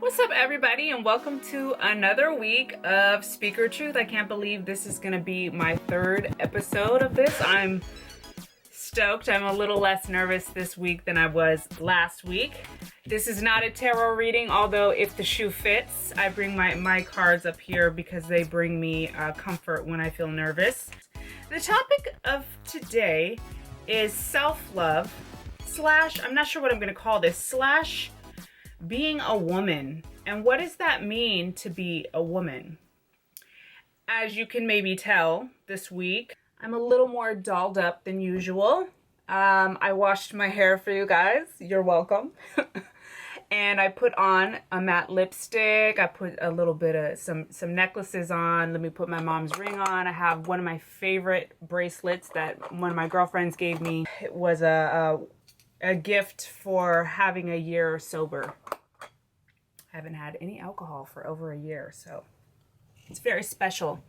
What's up, everybody, and welcome to another week of Speaker Truth. I can't believe this is going to be my third episode of this. I'm stoked. I'm a little less nervous this week than I was last week. This is not a tarot reading, although if the shoe fits, I bring my cards up here because they bring me comfort when I feel nervous. The topic of today is self-love slash, I'm not sure what I'm going to call this, slash being a woman. And what does that mean to be a woman? As you can maybe tell this week, I'm a little more dolled up than usual. I washed my hair for you guys. You're welcome. And I put on a matte lipstick. I put a little bit of some necklaces on. Let me put my mom's ring on. I have one of my favorite bracelets that one of my girlfriends gave me. It was a gift for having a year sober. I haven't had any alcohol for over a year, so it's very special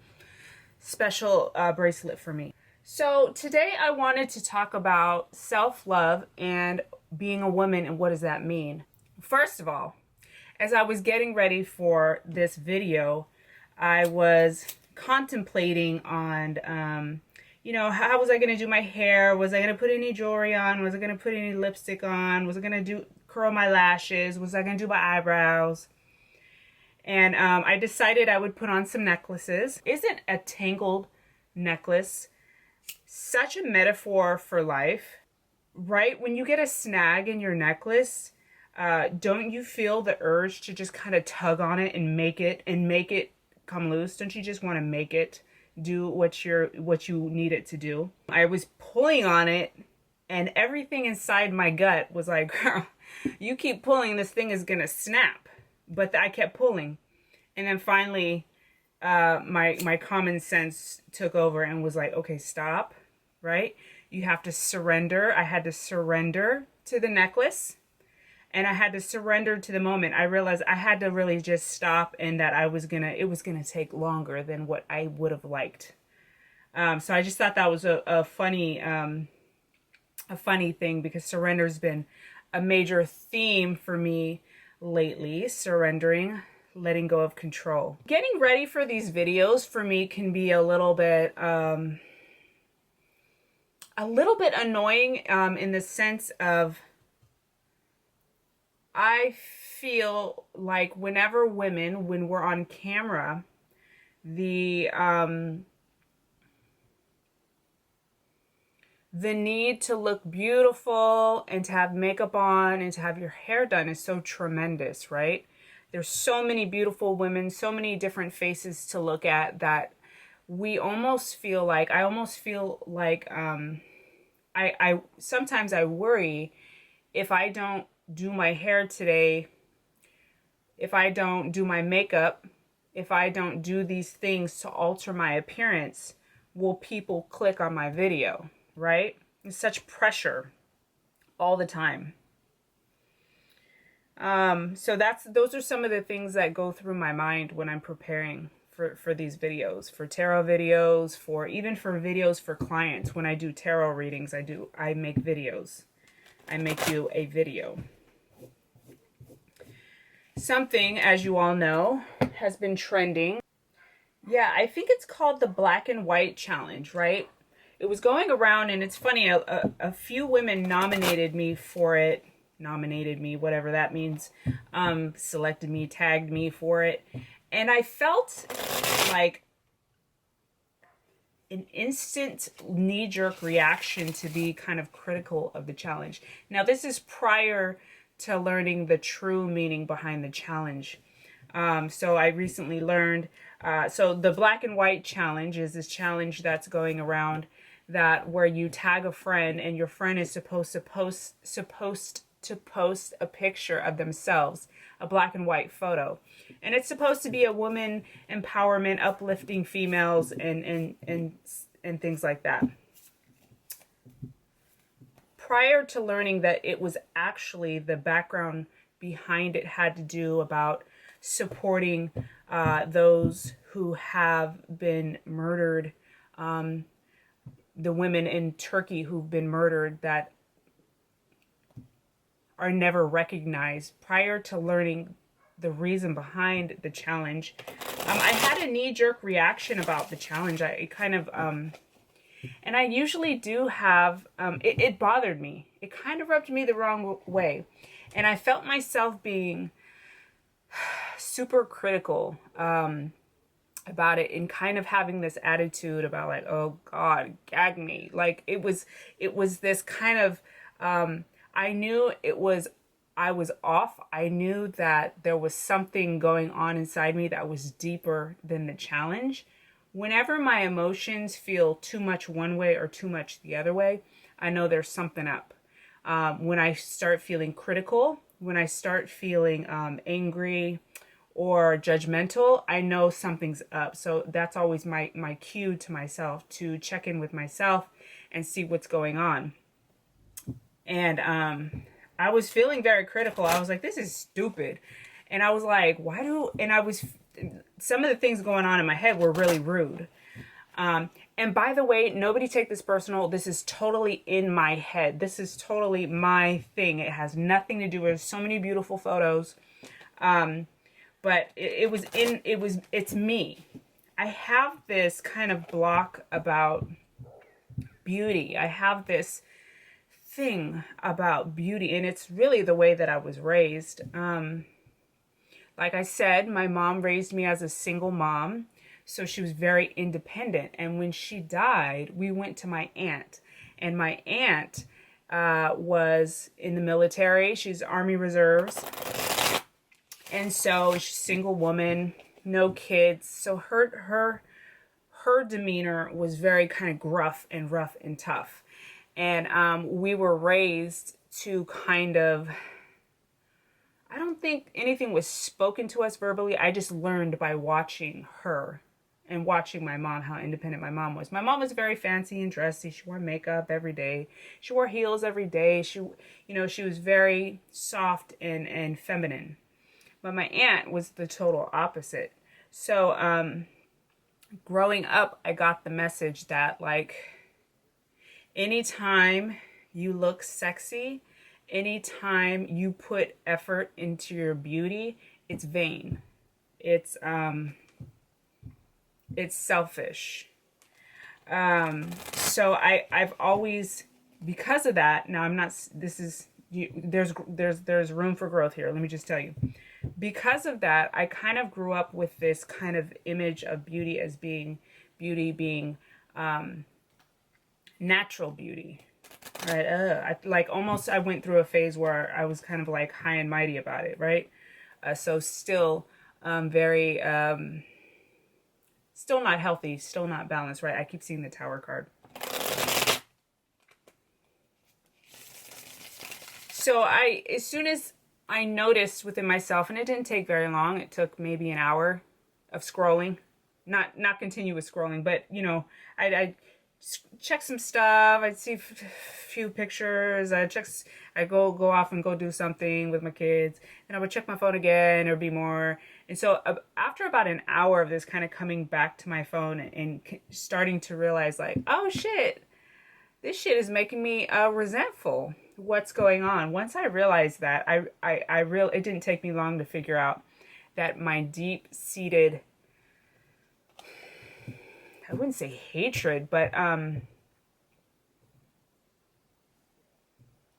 bracelet for me. So today I wanted to talk about self-love and being a woman and what does that mean. First of all, as I was getting ready for this video, I was contemplating on how was I going to do my hair? Was I going to put any jewelry on? Was I going to put any lipstick on? Was I going to curl my lashes? Was I going to do my eyebrows? And I decided I would put on some necklaces. Isn't a tangled necklace such a metaphor for life? Right? When you get a snag in your necklace, don't you feel the urge to just kind of tug on it and make it come loose? Don't you just want to make it do what you need it to do? I was pulling on it and everything inside my gut was like, girl, you keep pulling, this thing is gonna snap. But I kept pulling, and then finally my common sense took over and was like, okay, stop. Right? You have to surrender. I had to surrender to the necklace, and I had to surrender to the moment. I realized I had to really just stop, and that it was gonna take longer than what I would have liked. So I just thought that was a funny thing, because surrender's been a major theme for me lately. Surrendering, letting go of control. Getting ready for these videos for me can be a little bit annoying in the sense of, I feel like when we're on camera, the need to look beautiful and to have makeup on and to have your hair done is so tremendous, right? There's so many beautiful women, so many different faces to look at, that I almost feel like I sometimes I worry, if I don't do my hair today, if I don't do my makeup, if I don't do these things to alter my appearance, will people click on my video? Right? It's such pressure all the time. So those are some of the things that go through my mind when I'm preparing for these videos, for tarot videos, even for videos for clients. When I do tarot readings, I make videos. I make you a video. Something, as you all know, has been trending. Yeah, I think it's called the Black and White Challenge, right? It was going around, and it's funny, a few women nominated me for it. Nominated me, whatever that means. Selected me, tagged me for it. And I felt like an instant knee-jerk reaction to be kind of critical of the challenge. Now, this is prior to learning the true meaning behind the challenge. So I recently learned, so the Black and White Challenge is this challenge that's going around, that where you tag a friend and your friend is supposed to post a picture of themselves, a black and white photo. And it's supposed to be a woman empowerment, uplifting females and things like that. Prior to learning that it was actually, the background behind it had to do about supporting those who have been murdered, the women in Turkey who've been murdered, that are never recognized. Prior to learning the reason behind the challenge. I had a knee-jerk reaction about the challenge. And I usually do have, it bothered me. It kind of rubbed me the wrong way. And I felt myself being super critical about it, and kind of having this attitude about like, oh God, gag me. Like it was this kind of, I knew I was off. I knew that there was something going on inside me that was deeper than the challenge. Whenever my emotions feel too much one way or too much the other way, I know there's something up. When I start feeling critical, when I start feeling angry or judgmental, I know something's up. So that's always my cue to myself to check in with myself and see what's going on. And I was feeling very critical. I was like, this is stupid. And I was like, some of the things going on in my head were really rude. And by the way, nobody take this personal. This is totally in my head. This is totally my thing. It has nothing to do with so many beautiful photos. But it's me. I have this kind of block about beauty. I have this thing about beauty, and it's really the way that I was raised. Like I said, my mom raised me as a single mom, so she was very independent. And when she died, we went to my aunt, and my aunt was in the military. She's Army Reserves, and so she's a single woman, no kids. So her demeanor was very kind of gruff and rough and tough. And we were raised to kind of, I don't think anything was spoken to us verbally. I just learned by watching her and watching my mom, how independent my mom was. My mom was very fancy and dressy. She wore makeup every day. She wore heels every day. She was very soft and feminine. But my aunt was the total opposite. So growing up, I got the message that like, anytime you look sexy, anytime you put effort into your beauty, it's vain. It's selfish. So I've always, because of that, now I'm not, there's room for growth here. Let me just tell you. Because of that, I kind of grew up with this kind of image of beauty as being natural beauty, right? I went through a phase where I was kind of like high and mighty about it, right? So still very, still not healthy, still not balanced, right? I keep seeing the Tower card. So as soon as I noticed within myself, and it didn't take very long, it took maybe an hour of scrolling, not continuous scrolling, but I check some stuff. I'd see a few pictures. I go off and go do something with my kids, and I would check my phone again. There'd be more. And so after about an hour of this kind of coming back to my phone and starting to realize like, oh shit, this shit is making me resentful. What's going on? Once I realized that, it didn't take me long to figure out that my deep-seated, I wouldn't say hatred, but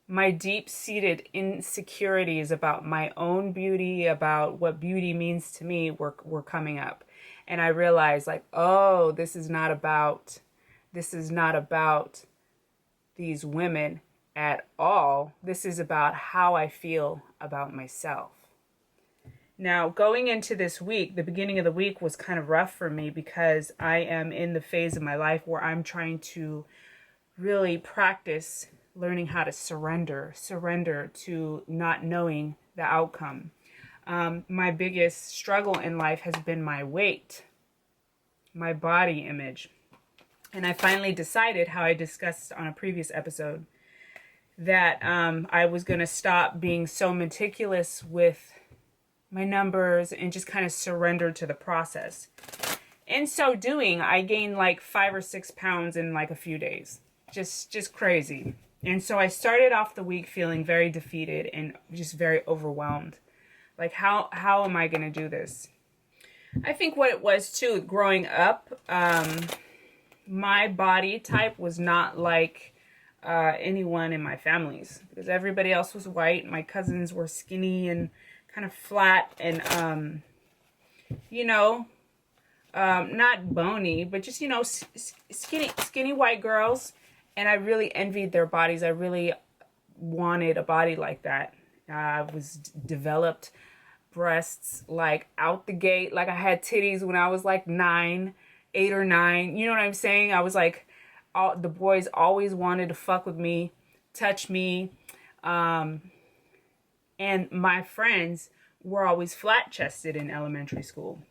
my deep-seated insecurities about my own beauty, about what beauty means to me, were coming up. And I realized like, oh, this is not about these women at all. This is about how I feel about myself. Now, going into this week, the beginning of the week was kind of rough for me because I am in the phase of my life where I'm trying to really practice learning how to surrender to not knowing the outcome. My biggest struggle in life has been my weight, my body image. And I finally decided, how I discussed on a previous episode, that I was going to stop being so meticulous with my numbers and just kind of surrender to the process. In so doing, I gained like 5 or 6 pounds in like a few days. Just crazy. And so I started off the week feeling very defeated and just very overwhelmed. Like, how am I going to do this? I think what it was too, growing up, my body type was not like anyone in my families, because everybody else was white. My cousins were skinny and kind of flat and, you know, not bony, but just, you know, skinny white girls. And I really envied their bodies. I really wanted a body like that. I was developed breasts like out the gate. Like I had titties when I was like 8 or 9. You know what I'm saying? I was like, all the boys always wanted to fuck with me, touch me. And my friends were always flat chested in elementary school.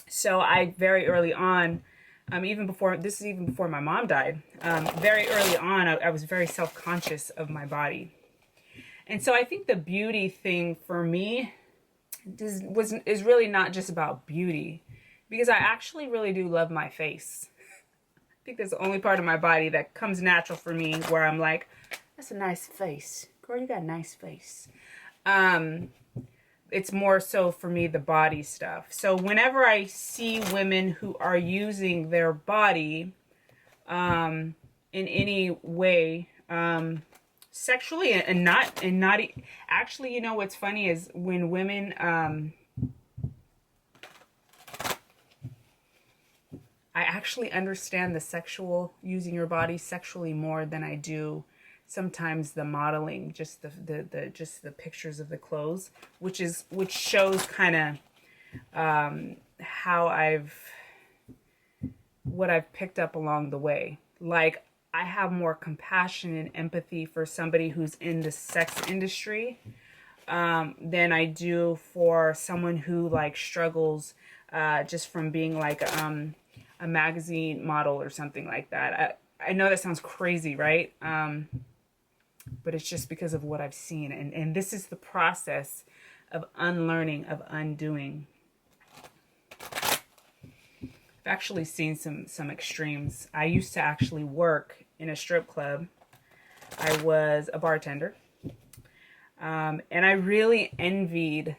So I very early on, even before my mom died, very early on, I was very self-conscious of my body. And so I think the beauty thing for me is really not just about beauty, because I actually really do love my face. I think that's the only part of my body that comes natural for me, where I'm like, that's a nice face. Girl, you got a nice face. It's more so for me the body stuff. So whenever I see women who are using their body in any way, sexually and not actually, you know what's funny is when women I actually understand the sexual, using your body sexually, more than I do sometimes the modeling, just the pictures of the clothes, which shows kind of how what I've picked up along the way. Like, I have more compassion and empathy for somebody who's in the sex industry than I do for someone who like struggles just from being like a magazine model or something like that. I know that sounds crazy, right? But it's just because of what I've seen. And this is the process of unlearning, of undoing. I've actually seen some extremes. I used to actually work in a strip club. I was a bartender. And I really envy's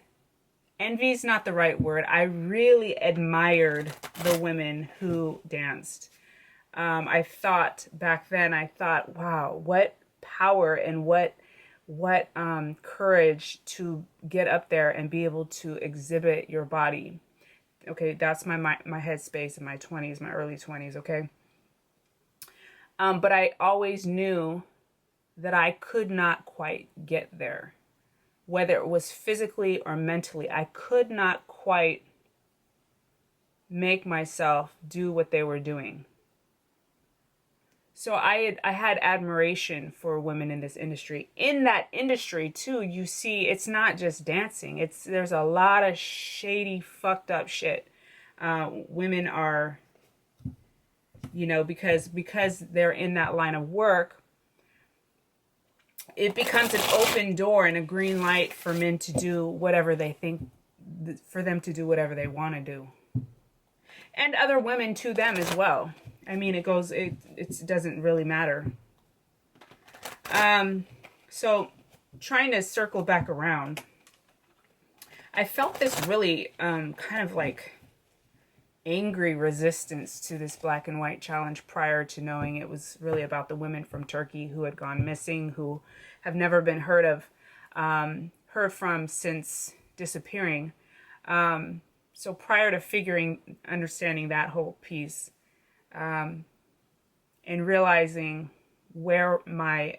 not the right word. I really admired the women who danced. I thought back then, wow, what power and what courage to get up there and be able to exhibit your body. Okay, that's my headspace in my 20s, my early 20s, okay? But I always knew that I could not quite get there. Whether it was physically or mentally, I could not quite make myself do what they were doing. So I had admiration for women in this industry. In that industry too, you see, it's not just dancing. There's a lot of shady, fucked up shit. Women are, you know, because they're in that line of work, it becomes an open door and a green light for men to do whatever they think, for them to do whatever they want to do. And other women to them as well. I mean, it doesn't really matter. So trying to circle back around, I felt this really kind of like angry resistance to this black and white challenge prior to knowing it was really about the women from Turkey who had gone missing, who have never been heard from since disappearing. So prior to understanding that whole piece, and realizing where my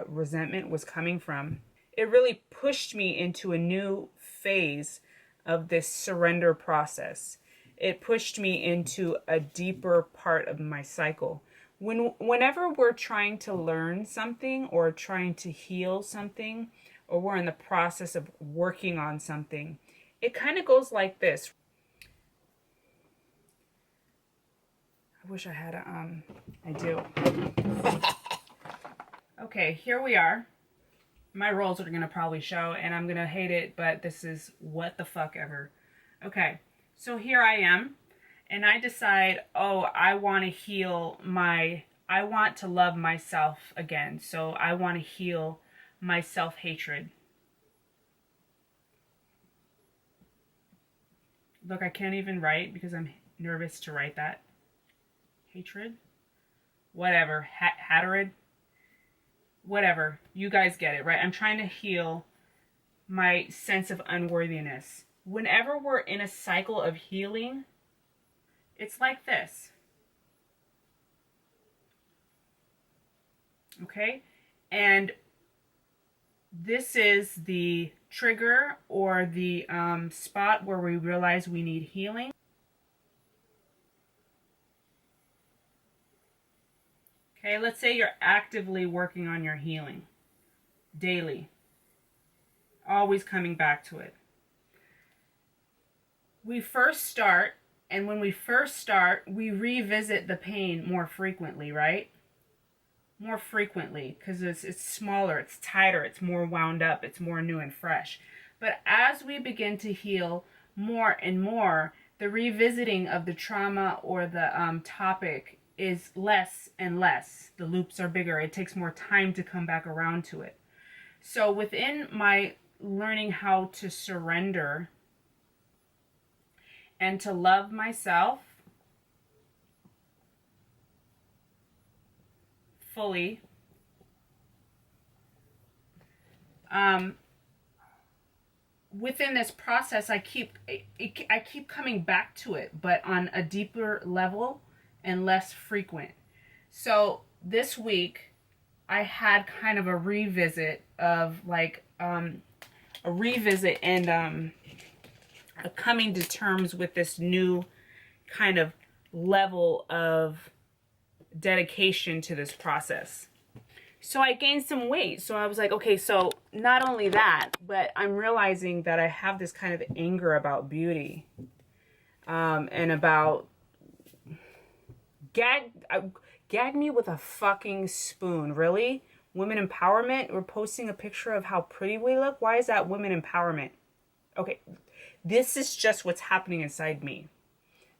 resentment was coming from, it really pushed me into a new phase of this surrender process. It pushed me into a deeper part of my cycle. Whenever we're trying to learn something or trying to heal something, or we're in the process of working on something, it kind of goes like this. I wish I had I do. Okay, here we are. My rolls are going to probably show, and I'm going to hate it, but this is what the fuck ever. Okay, so here I am, and I decide, oh, I want to love myself again. So I want to heal my self-hatred. Look, I can't even write because I'm nervous to write that. Hatred? Whatever. Hatred? Whatever. You guys get it, right? I'm trying to heal my sense of unworthiness. Whenever we're in a cycle of healing, it's like this. Okay? And this is the trigger or the spot where we realize we need healing. Okay, let's say you're actively working on your healing daily, always coming back to it. We first start, and when we first start, we revisit the pain more frequently, right? More frequently, because it's smaller, it's tighter, it's more wound up, it's more new and fresh. But as we begin to heal more and more, the revisiting of the trauma or the topic is less and less. The loops are bigger. It takes more time to come back around to it. So within my learning how to surrender and to love myself fully, within this process, I keep coming back to it, but on a deeper level and less frequent. So this week, I had kind of a revisit of like a revisit and a coming to terms with this new kind of level of dedication to this process. So I gained some weight. So I was like, okay, so not only that, but I'm realizing that I have this kind of anger about beauty, and about gag me with a fucking spoon. Really? Women empowerment? We're posting a picture of how pretty we look? Why is that women empowerment? Okay, this is just what's happening inside me.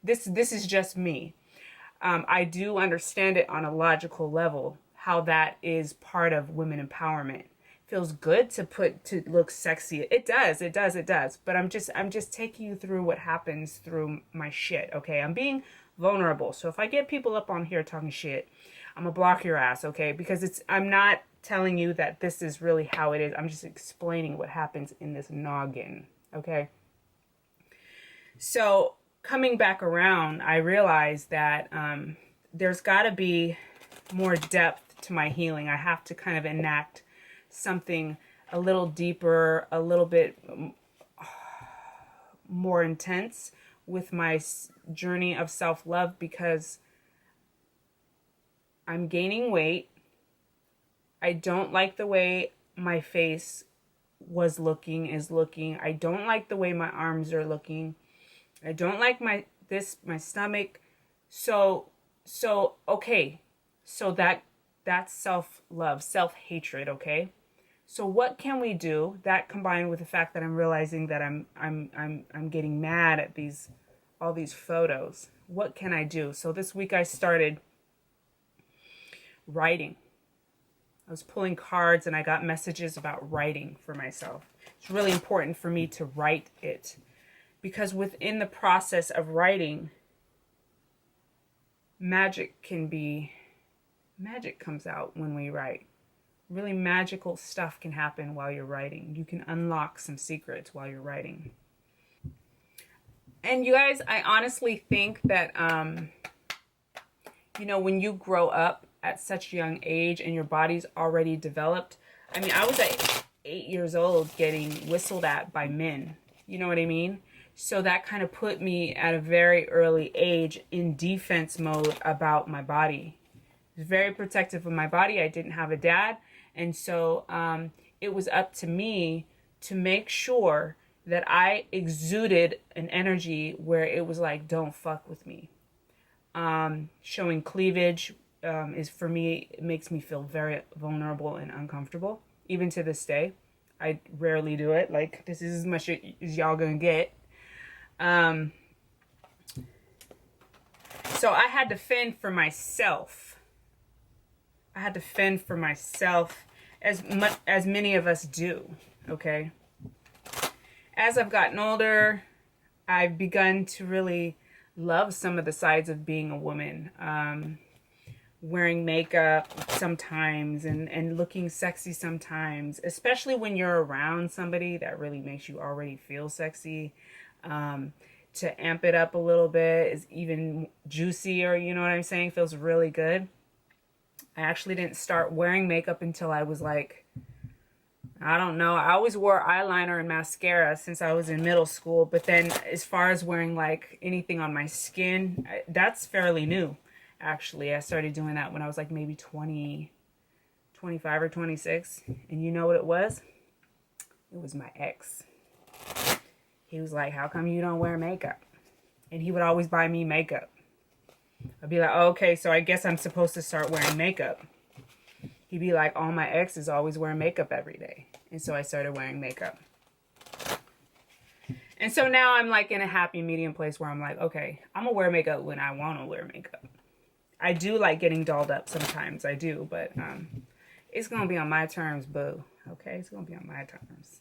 This is just me. I do understand it on a logical level, how that is part of women empowerment. Feels good to look sexy. It does. But I'm just taking you through what happens through my shit, okay? I'm being vulnerable. So if I get people up on here talking shit, I'm gonna block your ass, okay? Because I'm not telling you that this is really how it is. I'm just explaining what happens in this noggin, okay? So coming back around, I realized that there's got to be more depth to my healing. I have to kind of enact something a little deeper, a little bit more intense with my journey of self-love, because I'm gaining weight. I don't like the way my face is looking. I don't like the way my arms are looking. I don't like my stomach. So okay. So that's self-love, self-hatred, okay? So what can we do? That combined with the fact that I'm realizing that I'm getting mad at all these photos. What can I do? So this week I started writing. I was pulling cards and I got messages about writing for myself. It's really important for me to write it, because within the process of writing, magic comes out when we write. Really magical stuff can happen while you're writing. You can unlock some secrets while you're writing. And you guys, I honestly think that, when you grow up at such a young age and your body's already developed. I mean, I was at 8 years old getting whistled at by men. You know what I mean? So that kind of put me at a very early age in defense mode about my body. I was very protective of my body. I didn't have a dad. And so it was up to me to make sure that I exuded an energy where it was like, don't fuck with me. Showing cleavage is, for me, it makes me feel very vulnerable and uncomfortable. Even to this day, I rarely do it. Like, this is as much as y'all gonna get. So I had to fend for myself. As many of us do, okay? As I've gotten older, I've begun to really love some of the sides of being a woman. Wearing makeup sometimes and looking sexy sometimes, especially when you're around somebody that really makes you already feel sexy. To amp it up a little bit is even juicier, you know what I'm saying? Feels really good. I actually didn't start wearing makeup until I was like, I don't know. I always wore eyeliner and mascara since I was in middle school. But then as far as wearing like anything on my skin, that's fairly new. Actually, I started doing that when I was like maybe 20, 25 or 26. And you know what it was? It was my ex. He was like, how come you don't wear makeup? And he would always buy me makeup. I'd be like, oh, okay, so I guess I'm supposed to start wearing makeup. He'd be like, all my exes always wear makeup every day. And so I started wearing makeup. And so now I'm like in a happy medium place where I'm like, okay, I'm going to wear makeup when I want to wear makeup. I do like getting dolled up sometimes. I do, but it's going to be on my terms, boo. Okay, it's going to be on my terms.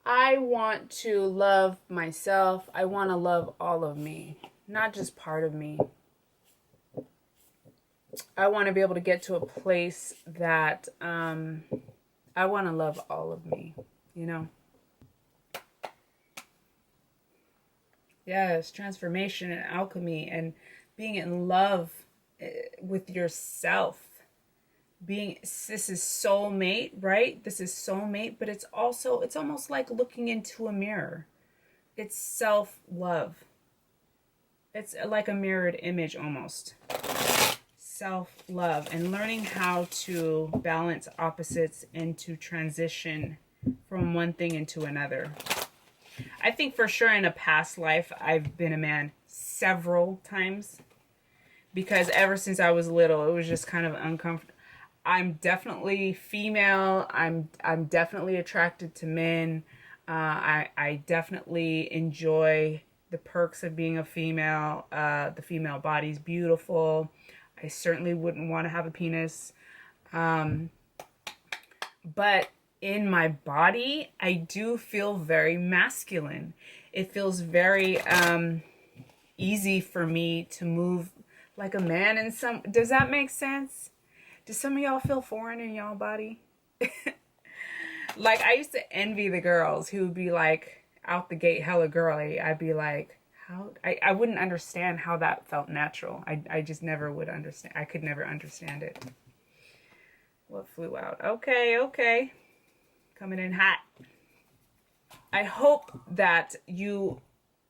I want to love myself. I want to love all of me, not just part of me. I want to be able to get to a place that I want to love all of me, you know? Yes, transformation and alchemy and being in love with yourself. This is soulmate, right? This is soulmate, but it's almost like looking into a mirror. It's self-love. It's like a mirrored image almost. Self-love and learning how to balance opposites and to transition from one thing into another. I think for sure in a past life, I've been a man several times because ever since I was little, it was just kind of uncomfortable. I'm definitely female. I'm definitely attracted to men. I definitely enjoy the perks of being a female. The female body's beautiful. I certainly wouldn't want to have a penis. But in my body, I do feel very masculine. It feels very easy for me to move like a man in some... Does that make sense? Does some of y'all feel foreign in y'all body? Like, I used to envy the girls who would be like out the gate hella girly. I'd be like, how... I wouldn't understand how that felt natural. I just never would understand. I could never understand it. What flew out? Okay. Coming in hot. I hope that you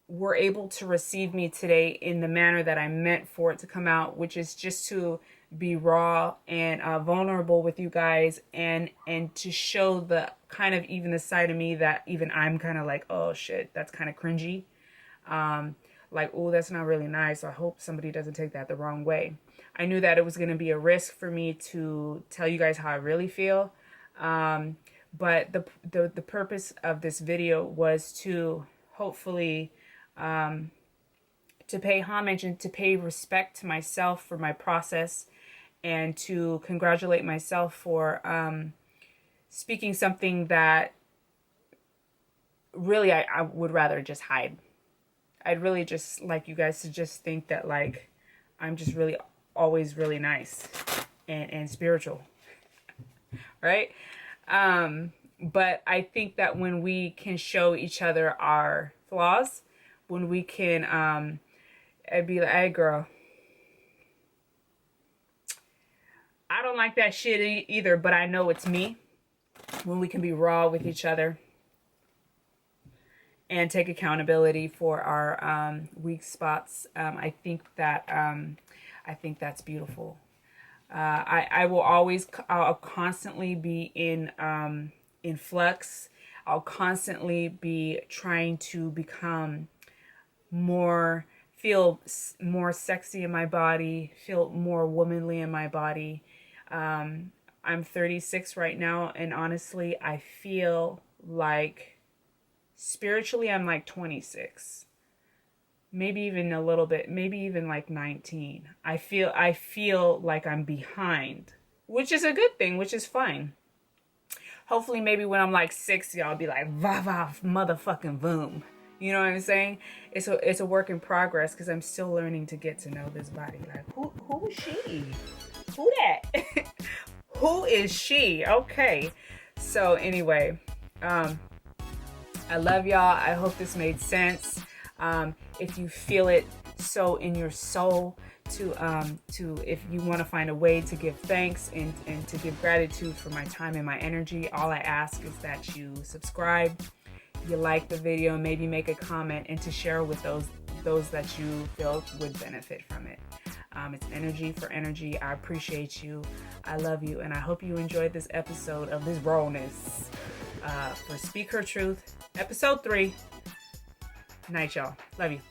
were able to receive me today in the manner that I meant for it to come out, which is just to be raw and vulnerable with you guys and to show the kind of even the side of me that even I'm kind of like, oh shit, that's kind of cringy. Like, oh, that's not really nice. I hope somebody doesn't take that the wrong way. I knew that it was going to be a risk for me to tell you guys how I really feel. But the purpose of this video was to hopefully to pay homage and to pay respect to myself for my process and to congratulate myself for speaking something that really I would rather just hide. I'd really just like you guys to just think that like I'm just really always really nice and spiritual, right? But I think that when we can show each other our flaws, when we can, I'd be like, hey girl, I don't like that shit either, but I know it's me. When we can be raw with each other and take accountability for our weak spots, I think that's beautiful. I'll constantly be in flux. I'll constantly be trying to become feel more sexy in my body, feel more womanly in my body. I'm 36 right now, and honestly, I feel like spiritually I'm like 26. Maybe even a little bit, maybe even like 19. I feel like I'm behind, which is a good thing, which is fine. Hopefully maybe when I'm like 60, I'll be like, va va motherfucking boom. You know what I'm saying? It's a work in progress because I'm still learning to get to know this body. Like, who is she? Who that? Who is she? Okay. So anyway, I love y'all. I hope this made sense. If you feel it so in your soul to if you want to find a way to give thanks and to give gratitude for my time and my energy, all I ask is that you subscribe, you like the video, maybe make a comment, and to share with those that you feel would benefit from it. It's energy for energy. I appreciate you. I love you, and I hope you enjoyed this episode of this rawness for Speak Her Truth, episode 3. Night, y'all. Love you.